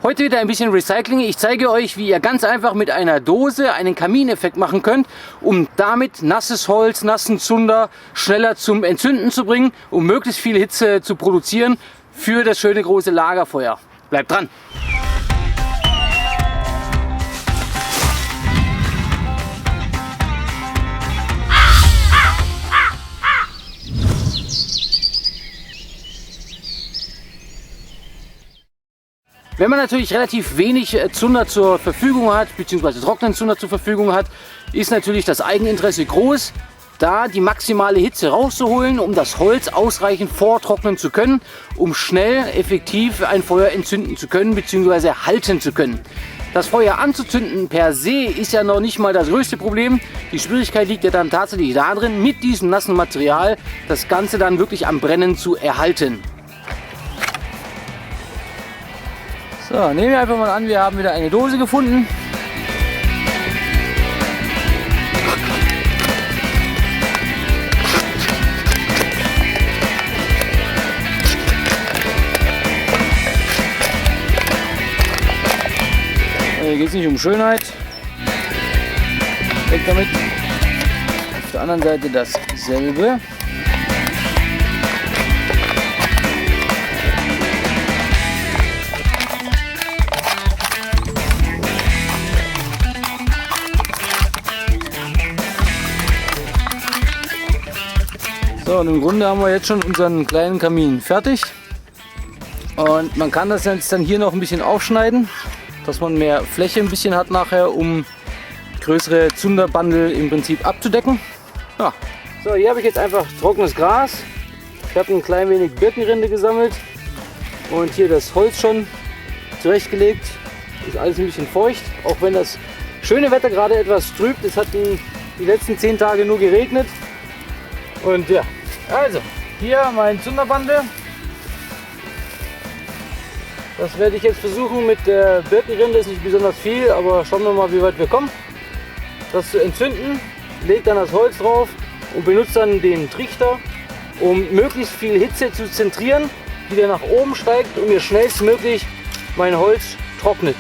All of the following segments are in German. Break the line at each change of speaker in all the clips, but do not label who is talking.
Heute wieder ein bisschen Recycling. Ich zeige euch, wie ihr ganz einfach mit einer Dose einen Kamineffekt machen könnt, um damit nasses Holz, nassen Zunder schneller zum Entzünden zu bringen, um möglichst viel Hitze zu produzieren für das schöne große Lagerfeuer. Bleibt dran! Wenn man natürlich relativ wenig Zunder zur Verfügung hat, beziehungsweise trockenen Zunder zur Verfügung hat, ist natürlich das Eigeninteresse groß, da die maximale Hitze rauszuholen, um das Holz ausreichend vortrocknen zu können, um schnell, effektiv ein Feuer entzünden zu können, beziehungsweise halten zu können. Das Feuer anzuzünden per se ist ja noch nicht mal das größte Problem. Die Schwierigkeit liegt ja dann tatsächlich darin, mit diesem nassen Material das Ganze dann wirklich am Brennen zu erhalten. So, nehmen wir einfach mal an, wir haben wieder eine Dose gefunden. Hier geht es nicht um Schönheit. Weg damit. Auf der anderen Seite dasselbe. So, und im Grunde haben wir jetzt schon unseren kleinen Kamin fertig. Und man kann das jetzt dann hier noch ein bisschen aufschneiden, dass man mehr Fläche ein bisschen hat nachher, um größere Zunderbundle im Prinzip abzudecken. Ja. So, hier habe ich jetzt einfach trockenes Gras. Ich habe ein klein wenig Birkenrinde gesammelt und hier das Holz schon zurechtgelegt. Ist alles ein bisschen feucht, auch wenn das schöne Wetter gerade etwas trübt. Es hat die letzten 10 Tage nur geregnet. Und ja, also hier mein Zunderbundle. Das werde ich jetzt versuchen mit der Birkenrinde, ist nicht besonders viel, aber schauen wir mal, wie weit wir kommen. Das zu entzünden, legt dann das Holz drauf und benutzt dann den Trichter, um möglichst viel Hitze zu zentrieren, die dann nach oben steigt und mir schnellstmöglich mein Holz trocknet.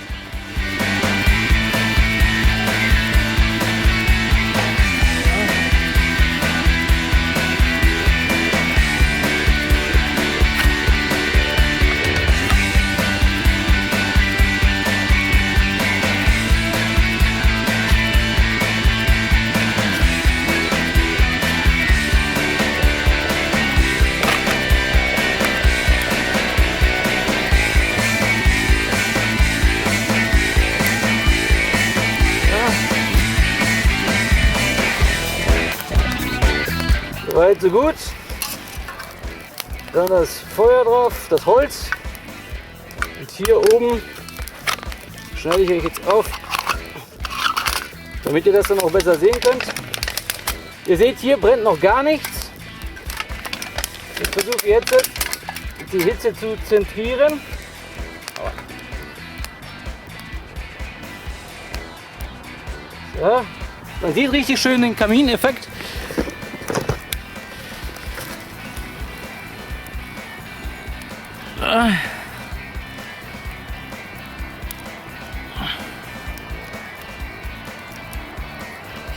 Soweit so gut. Dann das Feuer drauf, das Holz. Und hier oben schneide ich euch jetzt auf, damit ihr das dann auch besser sehen könnt. Ihr seht, hier brennt noch gar nichts. Ich versuche jetzt die Hitze zu zentrieren. So. Man sieht richtig schön den Kamineffekt.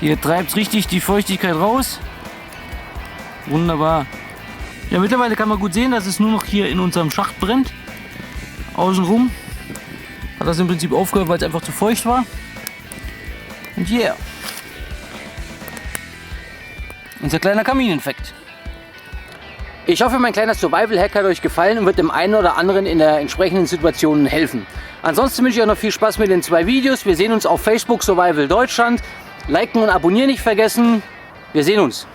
Hier treibt es richtig die Feuchtigkeit raus. Wunderbar. Ja, mittlerweile kann man gut sehen, dass es nur noch hier in unserem Schacht brennt. Außenrum hat das im Prinzip aufgehört, weil es einfach zu feucht war. Und yeah. Unser kleiner Kamineffekt. Ich hoffe, mein kleiner Survival-Hack hat euch gefallen und wird dem einen oder anderen in der entsprechenden Situation helfen. Ansonsten wünsche ich euch noch viel Spaß mit den 2 Videos. Wir sehen uns auf Facebook Survival Deutschland. Liken und abonnieren nicht vergessen. Wir sehen uns.